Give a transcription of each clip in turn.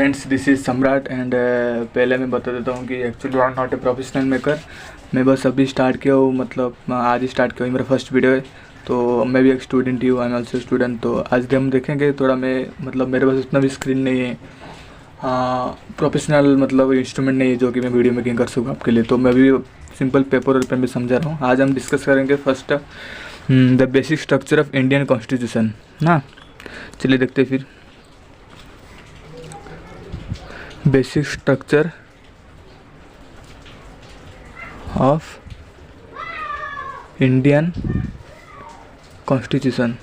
Friends, this is सम्राट and पहले मैं बता देता हूँ कि actually I am not a professional maker. मैं बस अभी स्टार्ट किया हूँ, मतलब आज ही स्टार्ट किया हूँ, मेरा फर्स्ट वीडियो है। तो मैं भी एक स्टूडेंट ही हूँ, आई एम ऑल्सो स्टूडेंट। तो आज हम देखेंगे थोड़ा, मैं मतलब मेरे पास उतना भी स्क्रीन नहीं है, प्रोफेशनल मतलब इंस्ट्रूमेंट नहीं है जो कि मैं वीडियो मेकिंग कर सकूँ आपके लिए। तो मैं भी सिंपल पेपर और पेन में समझा रहा हूँ। आज हम डिस्कस करेंगे first the basic structure of Indian constitution ना। चलिए देखते फिर। Basic structure of Indian constitution.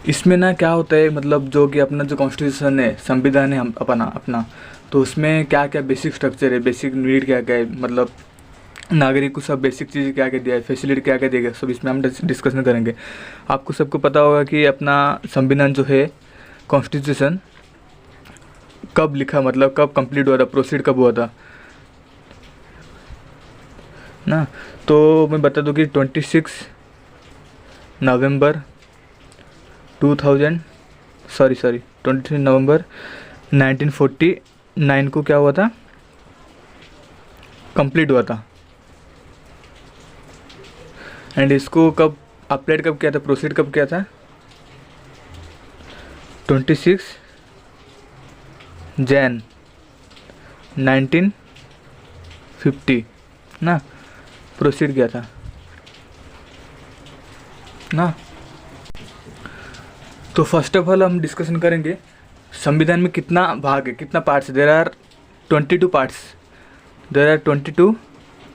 इसमें ना क्या होता है, मतलब जो कि अपना जो कॉन्स्टिट्यूशन है, संविधान है हम अपना, तो उसमें क्या क्या बेसिक स्ट्रक्चर है, बेसिक नीड क्या क्या है, मतलब नागरिक को सब बेसिक चीज़ क्या क्या दिया है, फैसिलिटी क्या क्या देगा, सब इसमें हम डिस्कशन करेंगे। आपको सबको पता होगा कि अपना संविधान जो है, कॉन्स्टिट्यूशन कब लिखा, मतलब कब कंप्लीट हुआ था, प्रोसीड कब हुआ था ना। तो मैं बता दूं कि 26 नवंबर 1949 को क्या हुआ था, कंप्लीट हुआ था। एंड इसको कब अपडेट कब किया था, प्रोसीड कब किया था, 26 जैन 1950 ना, प्रोसीड किया था ना। तो फर्स्ट ऑफ ऑल हम डिस्कशन करेंगे संविधान में कितना भाग है, कितना पार्ट्स है। There are 22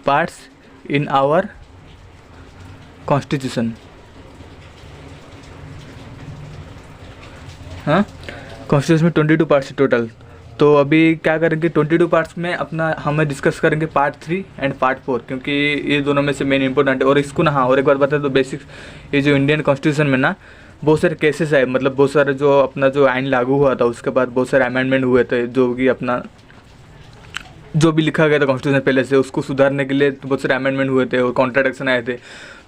parts in our constitution. हाँ, कॉन्स्टिट्यूशन में 22 पार्ट्स है टोटल। तो अभी क्या करेंगे, 22 पार्ट्स में अपना हमें डिस्कस करेंगे पार्ट 3 एंड पार्ट 4, क्योंकि ये दोनों में से मेन इंपॉर्टेंट है। और इसको ना, हाँ, और एक बार बता दो, बेसिक ये जो इंडियन कॉन्स्टिट्यूशन में ना बहुत सारे केसेस आए, मतलब बहुत सारे जो अपना जो आइन लागू हुआ था उसके बाद बहुत सारे अमेंडमेंट हुए थे, जो कि अपना जो भी लिखा गया था कॉन्स्टिट्यूशन पहले से, उसको सुधारने के लिए बहुत सारे अमेंडमेंट हुए थे और कॉन्ट्राडिक्शन आए थे।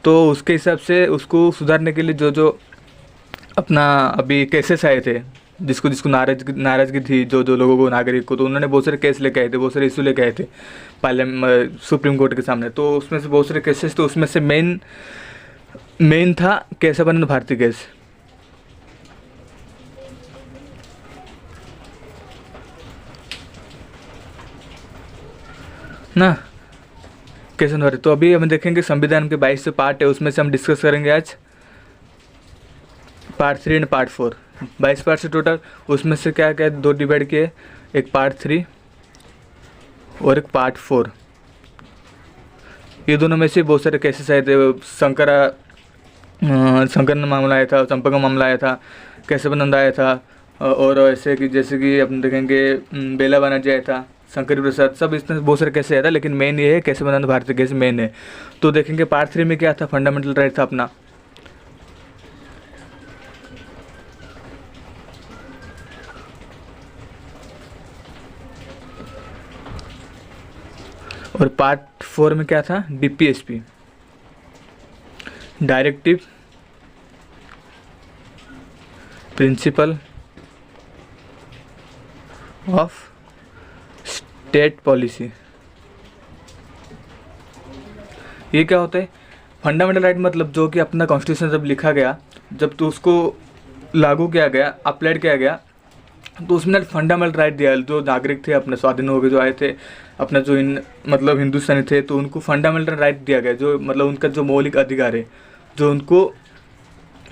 तो उसके हिसाब से उसको सुधारने के लिए जो जो अपना अभी केसेस आए थे, जिसको जिसको नाराज़गी थी, जो जो लोगों को, नागरिक को, तो उन्होंने बहुत सारे केस लेके आए थे, बहुत सारे इशू लेके आए थे सुप्रीम कोर्ट के सामने। तो उसमें से बहुत सारे केसेस, तो उसमें से मेन था केशवानंद भारती केस ना, केशवानंद भारती। तो अभी हम देखेंगे संविधान के 22 पार्ट है, उसमें से हम डिस्कस करेंगे आज पार्ट 3 एंड पार्ट 4। 22 पार्ट से टोटल, उसमें से क्या क्या दो डिवाइड किए, एक पार्ट 3 और एक पार्ट 4। ये दोनों में से बहुत सारे केसेस आए थे। शंकर मामला आया था, चंपा का मामला आया था, केशवानंद आया था, और ऐसे कि जैसे कि अपन देखेंगे बेला बनर्जी आया था, शंकर प्रसाद, सब इसमें बहुत सारे केस आया था। लेकिन मेन ये है केशवानंद भारती केस मेन है। तो देखेंगे पार्ट 3 में क्या था, फंडामेंटल राइट था अपना। और पार्ट 4 में क्या था, DPSP, directive principle of state policy. ये क्या होता है, फंडामेंटल राइट, मतलब जो कि अपना कॉन्स्टिट्यूशन जब लिखा गया, जब तो उसको लागू किया गया, अप्लाइड किया गया, तो उसमें फंडामेंटल राइट दिया। जो नागरिक थे अपने स्वाधीन हो गए, जो आए थे अपना जो मतलब हिंदुस्तानी थे, तो उनको फंडामेंटल राइट दिया गया, जो मतलब उनका जो मौलिक अधिकार है, जो उनको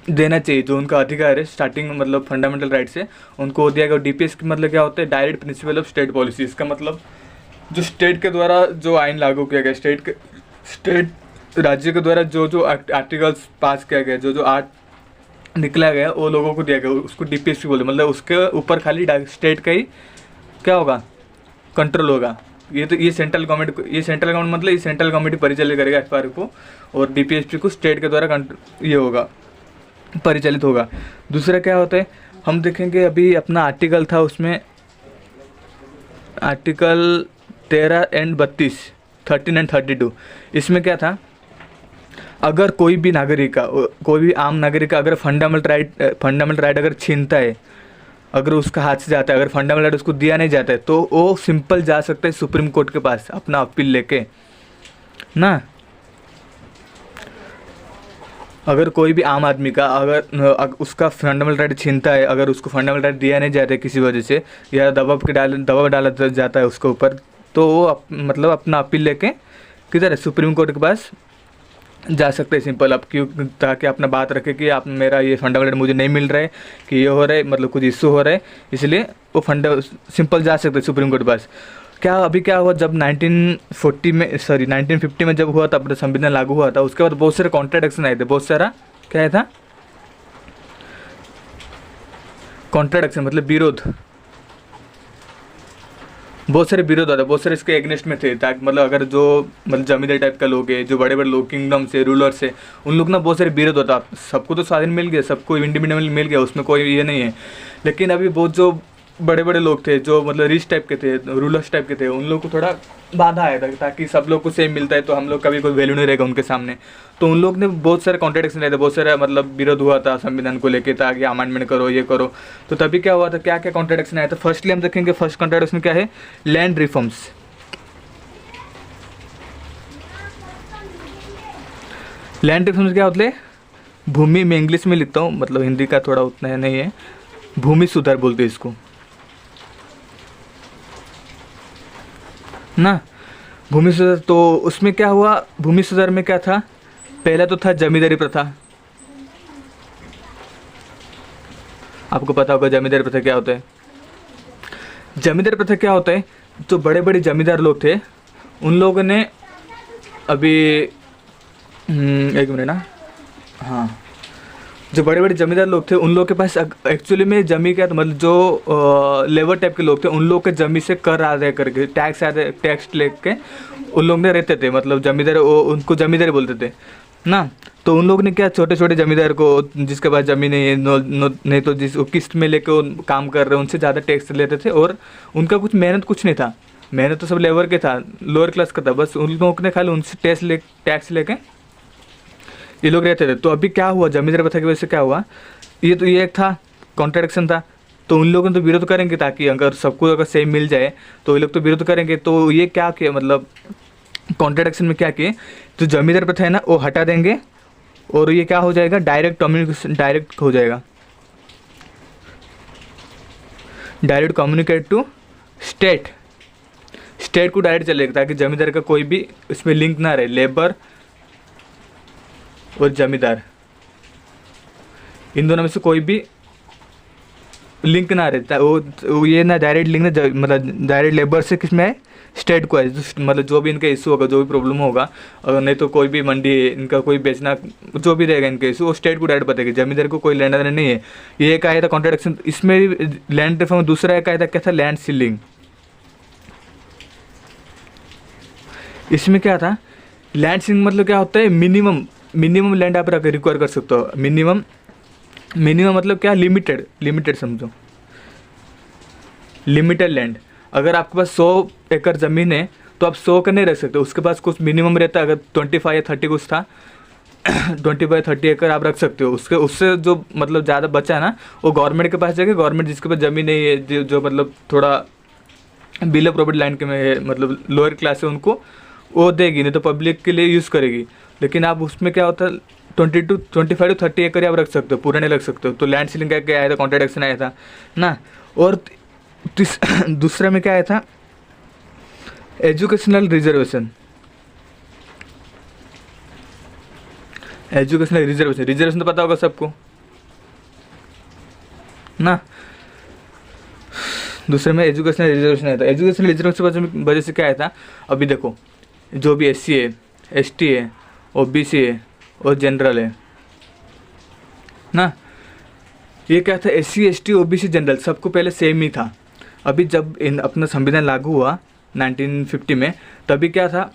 देना चाहिए, जो उनका अधिकार है स्टार्टिंग में, मतलब फंडामेंटल राइट से उनको दिया गया। DPS की मतलब क्या होता है, direct principle of state policy. इसका मतलब जो स्टेट के द्वारा जो आइन लागू किया गया, स्टेट राज्य के द्वारा जो जो आर्टिकल्स पास किया गया, जो जो आर्ट निकला गया, वो लोगों को दिया गया, उसको DPSP बोले। मतलब उसके ऊपर खाली स्टेट का ही क्या होगा, कंट्रोल होगा। ये सेंट्रल गवर्नमेंट मतलब ये सेंट्रल गवर्नमेंट ही परिचालित करेगा FR को, और DPSP को स्टेट के द्वारा ये होगा, परिचालित होगा। दूसरा क्या होता है, हम देखेंगे अभी अपना आर्टिकल था, उसमें आर्टिकल 13 एंड 32, 13 एंड 32, इसमें क्या था, अगर कोई भी नागरिक का, कोई भी आम नागरिक का अगर फंडामेंटल राइट अगर छीनता है, अगर उसका हाथ से जाता है, अगर फंडामेंटल राइट उसको दिया नहीं जाता है, तो वो सिंपल जा सकता है सुप्रीम कोर्ट के पास अपना अपील लेके ना। अगर कोई भी आम आदमी का उसका फंडामेंटल राइट छीनता है, अगर उसको फंडामेंटल राइट दिया नहीं जाता है किसी वजह से, या दबाव डाला जाता है उसके ऊपर, तो वो मतलब अपना अपील लेके किधर है, सुप्रीम कोर्ट के पास जा सकते हैं सिंपल। अब क्यों, ताकि अपना बात रखे कि आप मेरा ये फंडामेंटल मुझे नहीं मिल रहा है, कि ये हो रहा है, मतलब कुछ इशू हो रहा है, इसलिए वो सिंपल जा सकते हैं सुप्रीम कोर्ट के पास। अभी क्या हुआ, जब 1950 में जब हुआ था, अपना संविधान लागू हुआ था, उसके बाद बहुत सारे कॉन्ट्राडिक्शन आए थे, बहुत सारा क्या आया था, कॉन्ट्राडिक्शन मतलब विरोध, बहुत सारे विरोध होता है, बहुत सारे इसके एग्नेस्ट में थे, ताकि मतलब अगर जो मतलब जमींदार टाइप का लोग है, जो बड़े बड़े लोग किंगडम से रूलर से, उन लोग ना बहुत सारे विरोध होता। सबको तो स्वाधीन मिल गया, सबको इंडिपेंडेंट मिल गया, उसमें कोई ये नहीं है, लेकिन अभी बहुत जो बड़े बड़े लोग थे, जो मतलब रिच टाइप के थे, रूलर्स टाइप के थे, उन लोग को थोड़ा बाधा आया था, ताकि सब लोग को सेम मिलता है तो हम लोग का भी कोई वैल्यू नहीं रहेगा उनके सामने। तो उन लोग ने बहुत सारे कॉन्ट्रडिक्शन रहे थे, बहुत सारा मतलब विरोध हुआ था संविधान को लेकर, ताकि अमेंडमेंट करो, ये करो। तो तभी क्या हुआ था, क्या क्या कॉन्ट्रडिक्शन आया था। फर्स्टली हम देखेंगे, फर्स्ट कॉन्ट्रडिक्शन क्या है, लैंड रिफॉर्म्स। लैंड रिफॉर्म्स क्या होते हैं, भूमि, में इंग्लिश में लिखता हूँ, मतलब हिंदी का थोड़ा उतना नहीं है, भूमि सुधार बोलते हैं इसको ना, भूमि सुधार। तो उसमें क्या हुआ, भूमि सुधार में क्या था, पहला तो था जमींदारी प्रथा। आपको पता होगा जमींदारी प्रथा क्या होता है। जमींदारी प्रथा क्या होता है, जो बड़े बड़े जमींदार लोग थे, उन लोगों ने अभी एक मिनट ना, हाँ, जो बड़े बड़े जमींदार लोग थे, उन लोग के पास एक्चुअली में जमी क्या, तो मतलब जो लेबर टाइप के लोग थे, उन लोग के जमी से कर आदाय करके, टैक्स लेके उन लोग ने रहते थे, मतलब जमींदार, उनको जमींदारी बोलते थे ना। तो उन लोग ने क्या, छोटे छोटे जमींदार को, जिसके पास जमीन नहीं है, नहीं तो जिस किस्त में लेके काम कर रहे हैं, उनसे ज़्यादा टैक्स लेते थे, और उनका कुछ मेहनत कुछ नहीं था, मेहनत तो सब लेबर के था, लोअर क्लास का था, बस उन लोगों ने खाली उनसे टैक्स लेके ये लोग रहते थे। तो अभी क्या हुआ, जमींदारी प्रथा की वजह से क्या हुआ, ये एक था कॉन्ट्रडिक्शन था। तो उन लोगों ने तो विरोध करेंगे, ताकि अगर सबको अगर सेम मिल जाए तो ये लोग तो विरोध करेंगे। तो ये क्या किया, मतलब कॉन्ट्रडिक्शन में क्या किए, तो जमींदारी प्रथा है ना, वो हटा देंगे, और ये क्या हो जाएगा, डायरेक्ट कम्युनिकेशन, डायरेक्ट हो जाएगा, डायरेक्ट कम्युनिकेट टू स्टेट को डायरेक्ट चलेगा, ताकि जमींदार का कोई भी इसमें लिंक ना रहे, लेबर और जमींदार इन दोनों में से कोई भी लिंक ना रहता, वो ये ना डायरेक्ट लिंक ना, मतलब डायरेक्ट लेबर से किस में है, स्टेट को है, मतलब जो भी इनका इशू होगा, जो भी प्रॉब्लम होगा, अगर नहीं तो कोई भी मंडी है इनका, कोई बेचना, जो भी रहेगा इनका इशू, वो स्टेट को डायरेक्ट बताएगी, जमींदार को कोई लेना देना नहीं है। ये एक आया था कॉन्ट्रडिक्शन, इसमें लैंड रिफॉर्म। दूसरा एक आया था, क्या था, लैंड सीलिंग। इसमें क्या था, लैंड सीलिंग मतलब क्या होता है, मिनिमम लैंड आप रिक्वायर कर सकते हो। मिनिमम मतलब क्या, लिमिटेड समझो, लिमिटेड लैंड। अगर आपके पास 100 एकड़ ज़मीन है तो आप 100 एकड़ नहीं रख सकते, उसके पास कुछ मिनिमम रहता है। अगर 25 या 30 कुछ था 25-30 एकड़ आप रख सकते हो। उससे जो मतलब ज़्यादा बचा ना, वो गवर्नमेंट के पास जाएगा। गवर्नमेंट जिसके पास ज़मीन नहीं है, जो मतलब थोड़ा बिलो प्रॉपर्टी लाइन के में है, मतलब लोअर क्लास है, उनको वो देगी, नहीं तो पब्लिक के लिए यूज़ करेगी। लेकिन आप उसमें क्या होता है, 25 to 30 एकड़ आप रख सकते हो, पूरा नहीं रख सकते हो। तो लैंड सीलिंग का क्या आया था, कॉन्ट्रडिक्शन आया था ना। और दूसरे में क्या आया था, एजुकेशनल रिजर्वेशन। रिजर्वेशन तो पता होगा सबको ना। दूसरे में एजुकेशनल रिजर्वेशन आया था। एजुकेशनल रिजर्वेशन वजह से क्या आया था, अभी देखो, जो भी SC है, ST है, OBC है और जनरल है ना, ये क्या था, SC ST OBC जनरल सबको पहले सेम ही था। अभी जब अपना संविधान लागू हुआ 1950 में, तभी क्या था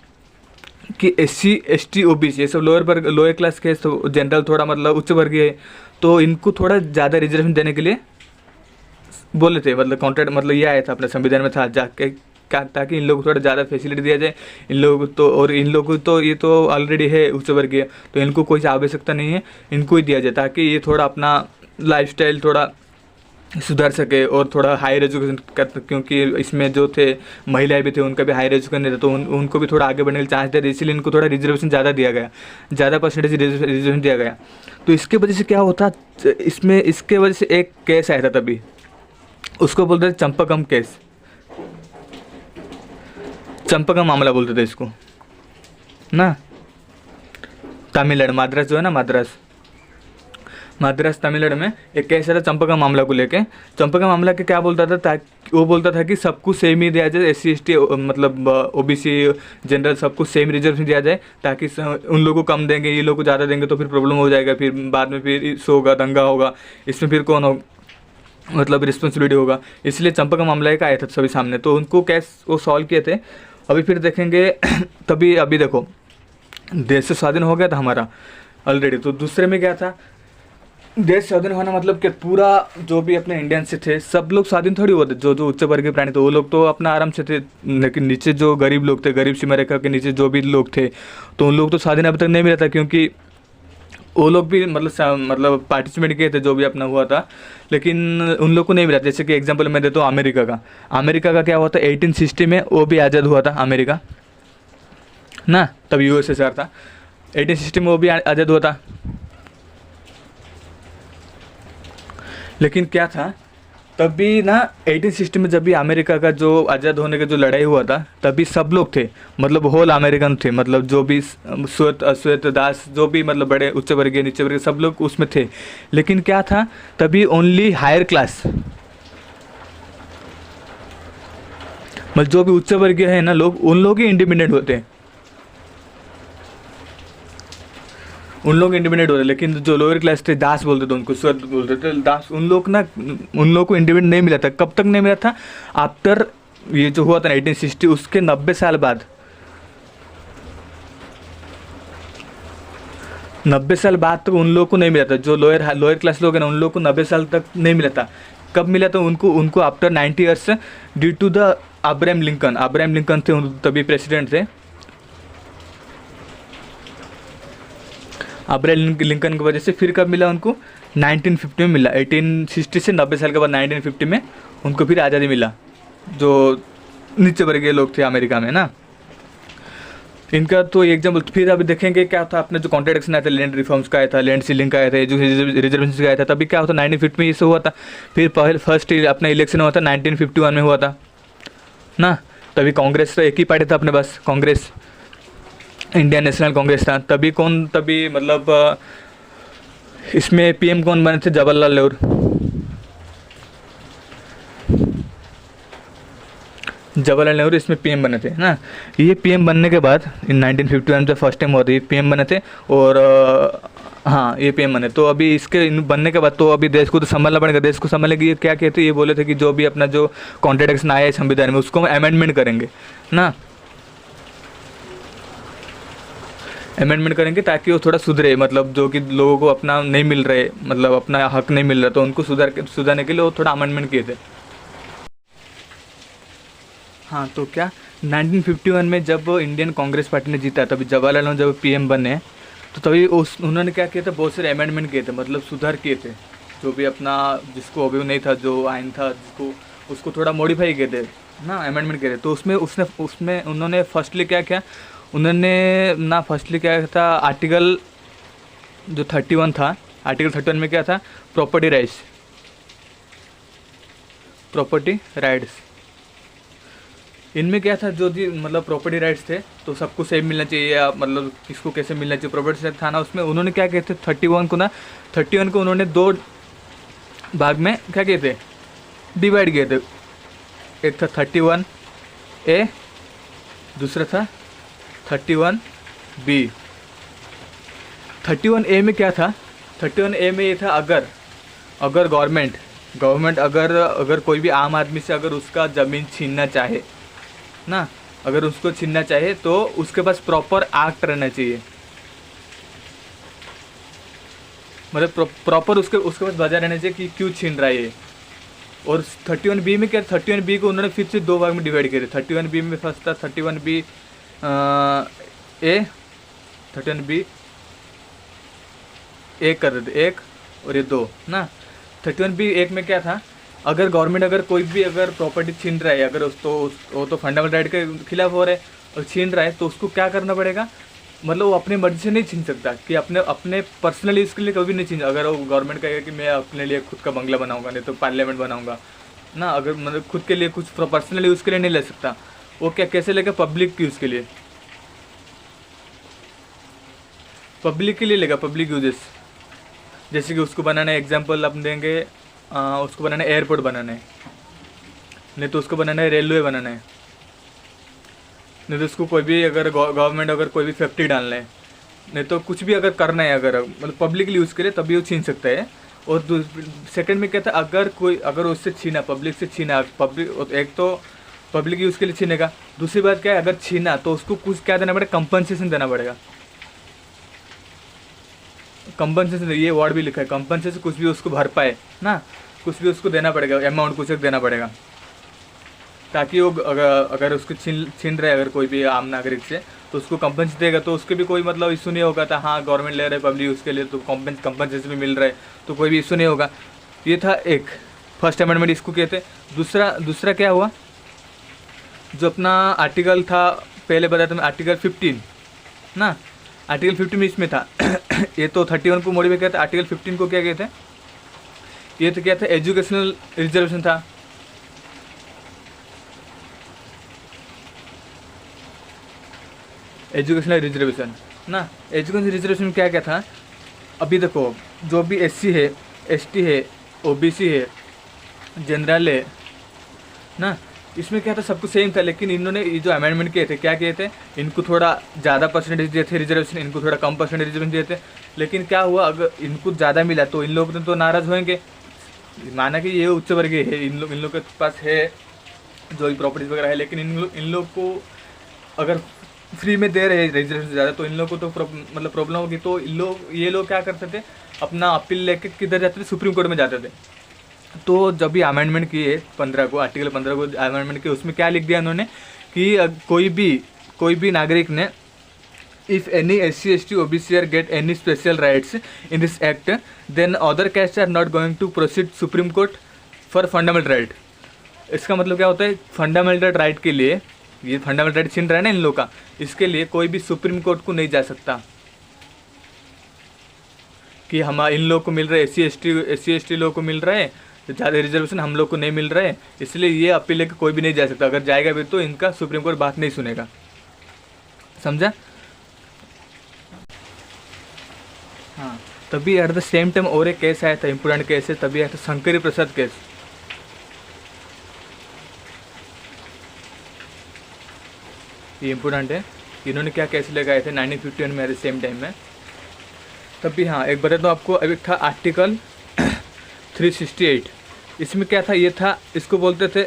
कि SC ST OBC ये सब लोअर क्लास के, तो जनरल थोड़ा मतलब उच्च वर्गीय है, तो इनको थोड़ा ज़्यादा रिजर्वेशन देने के लिए बोले थे। मतलब कॉन्ट्रैक्ट, मतलब ये आया था अपने संविधान में था, जाके क्या, ताकि इन लोगों को थोड़ा ज़्यादा फैसिलिटी दिया जाए। इन लोगों को तो, और इन लोगों को तो ये तो ऑलरेडी है उच्च वर्गीय, तो इनको कोई आवश्यकता नहीं है, इनको ही दिया जाए ताकि ये थोड़ा अपना लाइफस्टाइल थोड़ा सुधार सके और थोड़ा हायर एजुकेशन कर, क्योंकि इसमें जो थे महिलाएं भी थे, उनका भी हायर एजुकेशन नहीं था, तो उनको भी थोड़ा आगे बढ़ने का चांस दिया, इसीलिए इनको थोड़ा रिजर्वेशन ज़्यादा दिया गया, ज़्यादा परसेंटेज रिजर्वेशन दिया गया। तो इसके वजह से क्या होता, इसमें इसके वजह से एक केस आया था तभी, उसको बोलते थे चंपाकम केस, चंपाकम मामला बोलते थे इसको ना। तमिलनाडु, मद्रास जो है ना, मद्रास तमिलनाडु में एक केस था चंपाकम मामला को लेके। चंपाकम मामला के क्या बोलता था, वो बोलता था कि सबको सेम ही दिया जाए, SC ST मतलब OBC जनरल सबको सेम रिजर्वेशन दिया जाए, ताकि उन लोगों को कम देंगे, ये लोग को ज़्यादा देंगे तो फिर प्रॉब्लम हो जाएगा, फिर बाद में फिर इशू होगा, दंगा होगा, इसमें फिर कौन हो मतलब रिस्पॉन्सिबिलिटी होगा। इसलिए चंपाकम मामला एक आया था सभी सामने, तो उनको केस वो सॉल्व किए थे। अभी फिर देखेंगे तभी अभी देखो देश से स्वाधीन हो गया था हमारा ऑलरेडी, तो दूसरे में क्या था, देश स्वाधीन होना मतलब कि पूरा जो भी अपने इंडियन से थे सब लोग स्वाधीन थोड़ी हुए थे, जो उच्च वर्गीय प्राणी थे वो लोग तो अपना आराम से थे, लेकिन नीचे जो गरीब लोग थे, गरीब सीमा रेखा के नीचे जो भी लोग थे, तो उन लोग तो स्वाधीन अभी तक नहीं मिला था, क्योंकि वो लोग भी मतलब पार्टिसिपेट किए थे जो भी अपना हुआ था, लेकिन उन लोग को नहीं मिला। जैसे कि एग्जांपल मैं देता हूँ अमेरिका का क्या हुआ था, 1860 में वो भी आज़ाद हुआ था अमेरिका ना, तब USSR था, 1860 में वो भी आज़ाद हुआ था। लेकिन क्या था तभी ना 1860 में जब भी अमेरिका का जो आज़ाद होने का जो लड़ाई हुआ था, तभी सब लोग थे, मतलब होल अमेरिकन थे, मतलब जो भी श्वेत अश्वेत दास जो भी मतलब बड़े उच्च वर्गीय नीचे वर्गीय सब लोग उसमें थे। लेकिन क्या था तभी ओनली हायर क्लास, मतलब जो भी उच्च वर्गीय है ना लोग, उन लोग ही इंडिपेंडेंट होते हैं, उन लोग इंडिपेंडेंट होते, लेकिन जो लोअर क्लास थे दास बोलते थे उनको, स्वर्ग बोलते थे दास, उन लोग को इंडिपेंडेंट नहीं मिला था। कब तक नहीं मिला था, आफ्टर ये जो हुआ था 1860, उसके 90 साल बाद, 90 साल बाद तक उन लोग को नहीं मिला था। जो लोअर क्लास लोग हैं ना, उन लोग को 90 साल तक नहीं मिला था। कब मिला था उनको after 90 years, due to the Abraham Lincoln थे तभी प्रेसिडेंट थे। अब्राहम लिंकन की वजह से फिर कब मिला उनको, 1950 में मिला। 1860 से 90 साल के बाद 1950 में उनको फिर आज़ादी मिला, जो नीचे वर्गीय लोग थे अमेरिका में ना। इनका तो एग्जाम्पल। फिर अभी देखेंगे क्या था, अपने जो कॉन्ट्रडिक्शन आया था, लैंड रिफॉर्म्स का आया था, लैंड सीलिंग का आया था, जो रिजर्वेशन का आया था, तभी क्या होता 1950 में ये सब हुआ था। फिर फर्स्ट अपना इलेक्शन हुआ था 1951 में हुआ था ना। तभी कांग्रेस तो एक ही पार्टी था अपने पास, कांग्रेस, इंडियन नेशनल कांग्रेस था। तभी मतलब इसमें PM कौन बने थे, जवाहरलाल नेहरू इसमें PM बने थे ना। ये PM बनने के बाद इन 1951 से फर्स्ट टाइम हुआ था, ये PM बने थे। और हाँ, ये PM बने। तो अभी इसके बनने के बाद तो अभी देश को तो संभालना पड़ेगा। देश को संभालने के लिए क्या कहते, ये बोले थे कि जो भी अपना जो कॉन्ट्रडिक्शन आया है संविधान में, उसको अमेंडमेंट करेंगे ना, अमेंडमेंट करेंगे ताकि वो थोड़ा सुधरे। मतलब जो कि लोगों को अपना नहीं मिल रहे, मतलब अपना हक नहीं मिल रहा, तो उनको सुधारने के लिए वो थोड़ा अमेंडमेंट किए थे। हाँ, तो क्या 1951 में जब इंडियन कांग्रेस पार्टी ने जीता, तभी जवाहरलाल नेहरू जब PM बने, तो तभी उन्होंने क्या किया था, बहुत सारे अमेंडमेंट किए थे, मतलब सुधार किए थे। जो भी अपना जिसको अभी नहीं था, जो आइन था जिसको, उसको थोड़ा मॉडिफाई किए थे ना, अमेंडमेंट किए थे। तो उसमें उन्होंने फर्स्टली क्या किया, फर्स्टली क्या था, आर्टिकल जो 31 था, आर्टिकल 31 में क्या था, प्रॉपर्टी राइट्स। इनमें क्या था, जो भी मतलब प्रॉपर्टी राइट्स थे, तो सबको सेम मिलना चाहिए, या मतलब किसको कैसे मिलना चाहिए, प्रॉपर्टी राइट था ना। उसमें उन्होंने क्या कहते थे, 31 को उन्होंने 2 भाग में क्या कहते, डिवाइड किए थे। एक था 31A, दूसरा था 31B। 31A में क्या था, 31A में ये था, अगर गवर्नमेंट अगर कोई भी आम आदमी से अगर उसका ज़मीन छीनना चाहे ना, अगर उसको छीनना चाहे तो उसके पास प्रॉपर एक्ट रहना चाहिए, मतलब प्रॉपर उसके पास वजह रहना चाहिए कि क्यों छीन रहा है ये। और 31B में क्या, 31B को उन्होंने फिर से दो भाग में डिवाइड किया। 31B में फर्स्ट था 31B ए, 31B एक कर देते, एक और ये दो ना। 31B एक में क्या था, अगर गवर्नमेंट अगर कोई भी अगर प्रॉपर्टी छीन रहा है, अगर वो तो फंडामेंटल राइट के खिलाफ हो रहा है और छीन रहा है, तो उसको क्या करना पड़ेगा, मतलब वो अपनी मर्जी से नहीं छीन सकता कि अपने पर्सनल यूज़ के लिए कभी नहीं छीन। अगर वो गवर्नमेंट कहेगा कि मैं अपने लिए खुद का बंगला बनाऊंगा, नहीं तो पार्लियामेंट बनाऊंगा ना, अगर मतलब खुद के लिए कुछ पर्सनल यूज़ के लिए नहीं ले सकता, वो क्या कैसे लेगा, पब्लिक यूज़ के लिए, पब्लिक के लिए लेगा, पब्लिक यूजेस। जैसे कि उसको बनाना है, एग्जाम्पल अपन देंगे, उसको बनाना है एयरपोर्ट बनाना है, नहीं तो उसको बनाना है रेलवे बनाना है, नहीं तो उसको कोई भी अगर गवर्नमेंट अगर कोई भी फैक्ट्री डालना है, नहीं तो कुछ भी अगर करना है, अगर मतलब पब्लिकली यूज़ करे तभी वो छीन सकता है। और सेकंड में क्या था, अगर उससे छीना, पब्लिक से छीना, पब्लिक एक तो पब्लिक यूज़ के लिए छीनेगा, दूसरी बात क्या है, अगर छीना तो उसको कुछ क्या देना पड़ेगा, कंपनसेशन देना पड़ेगा। कंपनसेशन, ये वर्ड भी लिखा है, कंपनसेशन, कुछ भी उसको भर पाए ना, कुछ भी उसको देना पड़ेगा, अमाउंट कुछ देना पड़ेगा, ताकि वो अगर उसको छीन रहे अगर कोई भी आम नागरिक से, तो उसको कंपनसेशन देगा, तो उसके भी कोई मतलब इशू नहीं होगा था। हाँ, गवर्नमेंट ले रहा है पब्लिक यूज़ के लिए, तो कंपनसेशन भी मिल रहा है, तो कोई भी इशू नहीं होगा। ये था एक फर्स्ट अमेंडमेंट, इसको कहते। दूसरा क्या हुआ, जो अपना आर्टिकल था पहले बताया था मैं, आर्टिकल 15 ना, आर्टिकल 15 में इसमें था ये तो 31 को मॉडिफाई किया था, आर्टिकल 15 को क्या कहते हैं, ये तो क्या था, एजुकेशनल रिजर्वेशन था। एजुकेशनल रिजर्वेशन ना, एजुकेशनल रिजर्वेशन में क्या क्या था, अभी देखो जो भी SC है, ST है, OBC है, जनरल है ना, इसमें क्या था, सबको सेम था। लेकिन इन्होंने ये जो अमेंडमेंट किए थे, क्या किए थे, इनको थोड़ा ज़्यादा परसेंटेज दिए थे रिजर्वेशन, इनको थोड़ा कम परसेंटेज रिजर्वेशन दिए थे। लेकिन क्या हुआ, अगर इनको ज़्यादा मिला तो इन लोग तो नाराज़ होंगे, माना कि ये उच्च वर्गीय है, इन लोग के पास है जो भी प्रॉपर्टीज वगैरह है, लेकिन इन लोग को अगर फ्री में दे रहे हैं रिजर्वेशन से ज़्यादा, तो इन लोग को तो मतलब प्रॉब्लम होगी। तो ये लोग क्या करते थे, अपना अपील लेके किधर जाते थे, सुप्रीम कोर्ट में जाते थे। तो जब भी अमेंडमेंट किए 15 को, आर्टिकल 15 को अमेंडमेंट किए, उसमें क्या लिख दिया उन्होंने कि कोई भी नागरिक ने, if any SC ST OBC are get any special rights in this act, then other caste are not going to proceed supreme court for fundamental right. इसका मतलब क्या होता है, फंडामेंटल राइट के लिए, ये फंडामेंटल राइट छीन रहा है ना इन लोग का, इसके लिए कोई भी सुप्रीम कोर्ट को नहीं जा सकता कि हम इन लोग को मिल रहा है, SC ST लोग को मिल रहा है ज़्यादा रिजर्वेशन, हम लोग को नहीं मिल रहा है, इसलिए ये अपील लेकर कोई भी नहीं जा सकता। अगर जाएगा भी तो इनका सुप्रीम कोर्ट बात नहीं सुनेगा, समझा। हाँ, तभी एट द सेम टाइम और एक केस आया था, इम्पोर्टेंट केस है, तभी आया था शंकरी प्रसाद केस। ये इम्पोर्टेंट है, इन्होंने क्या केस लगाए थे 1951 में, एट द सेम टाइम में। तभी हाँ, एक बता दो आपको, अभी था आर्टिकल 368। इसमें क्या था, ये था, इसको बोलते थे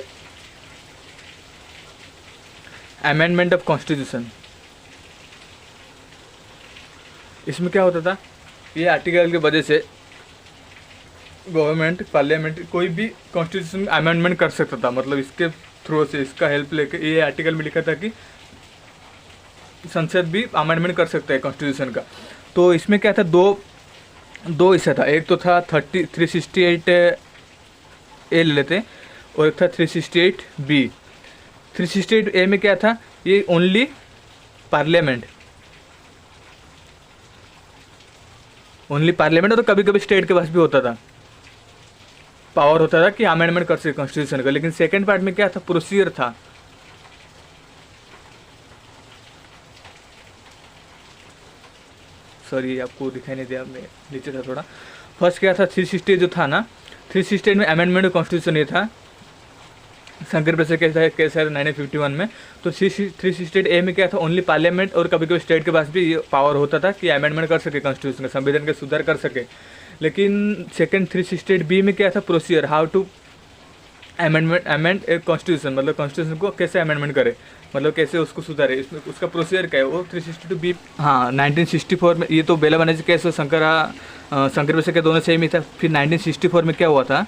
अमेंडमेंट ऑफ कॉन्स्टिट्यूशन। इसमें क्या होता था, ये आर्टिकल की वजह से गवर्नमेंट, पार्लियामेंट कोई भी कॉन्स्टिट्यूशन में अमेंडमेंट कर सकता था, मतलब इसके थ्रू से, इसका हेल्प लेके। ये आर्टिकल में लिखा था कि संसद भी अमेंडमेंट कर सकता है कॉन्स्टिट्यूशन का। तो इसमें क्या था, दो हिस्सा था, एक तो था 368 ए ले लेते, और एक था 368 बी। 368 ए में क्या था, ये ओनली पार्लियामेंट और कभी कभी स्टेट के पास भी होता था, पावर होता था कि अमेंडमेंट कर सके कॉन्स्टिट्यूशन का। लेकिन सेकंड पार्ट में क्या था, प्रोसीजर था। सॉरी, आपको दिखाई नहीं दिया, मैं नीचे था थोड़ा। फर्स्ट क्या था, 368 जो था ना, 368 में अमेंडमेंट कॉन्स्टिट्यूशन ये था, शंकर प्रसाद केस है 1951 में। तो 368 ए में क्या था, ओनली पार्लियामेंट और कभी कभी स्टेट के पास भी ये पावर होता था कि अमेंडमेंट कर सके कॉन्स्टिट्यूशन का, संविधान का सुधार कर सके। लेकिन सेकंड 368 बी में क्या था, procedure, how to amend a constitution, मतलब कॉन्स्टिट्यूशन को कैसे अमेंडमेंट करे, मतलब कैसे उसको सुधारे, इसमें उसका प्रोसीजर क्या है, वो 362 बी। हाँ, 1964 में, ये तो बेला बनर्जी केस और शंकर प्रसाद के दोनों सेम ही था। फिर 1964 में क्या हुआ था,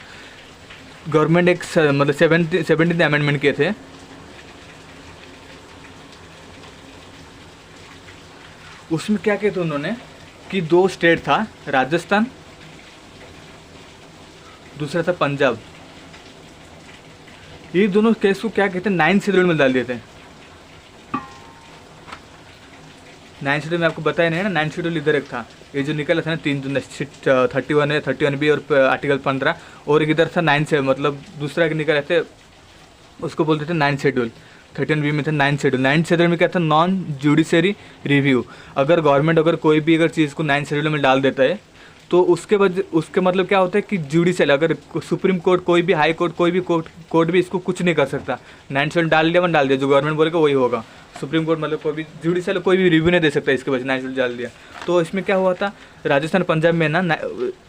गवर्नमेंट एक मतलब 17th अमेंडमेंट किए थे। उसमें क्या किया था उन्होंने कि 2 स्टेट था, राजस्थान, दूसरा था पंजाब, ये दोनों केस को क्या कहते हैं 9 शेड्यूल में डाल दिए थे। 9 शेड्यूल में आपको बताया नहीं है ना, 9 शेड्यूल इधर एक था, ये जो निकला था ना 3 31 है, 31B और आर्टिकल 15, और एक इधर था 9 से मतलब दूसरा एक निकला थे, उसको बोलते थे 9 शेड्यूल। 13B में था 9 शेड्यूल। 9 शेड्यूल में क्या था, नॉन जुडिशरी रिव्यू। अगर गवर्नमेंट अगर कोई भी अगर चीज़ को 9 शेड्यूल में डाल देता है तो उसके मतलब क्या होता है कि जुडिशल, अगर सुप्रीम कोर्ट, कोई भी हाई कोर्ट, कोई भी कोर्ट भी इसको कुछ नहीं कर सकता। 9 शेड्यूल डाल दिया, 1 डाल दिया, जो गवर्नमेंट बोलेगा वही होगा। सुप्रीम कोर्ट मतलब कोई भी जुडिशल कोई भी रिव्यू नहीं दे सकता इसके वजह से 9 शेड्यूल डाल दिया। तो इसमें क्या हुआ था, राजस्थान पंजाब में ना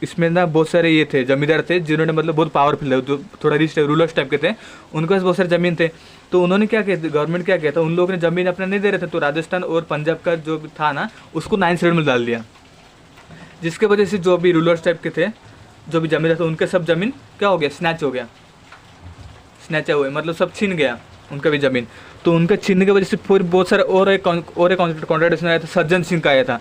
इसमें ना बहुत सारे ये थे जमींदार थे जिन्होंने मतलब बहुत पावरफुल है, जो थोड़ा रिच रूलर्स टाइप के थे, उनके पास बहुत सारे ज़मीन थे। तो उन्होंने क्या किया, गवर्नमेंट क्या किया था, उन लोगों ने ज़मीन अपना नहीं दे रहे थे, तो राजस्थान और पंजाब का जो था ना उसको 9 शेड्यूल में डाल दिया, जिसके वजह से जो भी रूलर्स टाइप के थे, जो भी जमींदार थे, उनके सब ज़मीन क्या हो गया, स्नैच हो गया, स्नैच हुए मतलब सब छीन गया उनका भी ज़मीन। तो उनका छीनने की वजह से फिर बहुत सारे और एक कॉन्ट्रडिक्शन आया था, सज्जन सिंह का आया था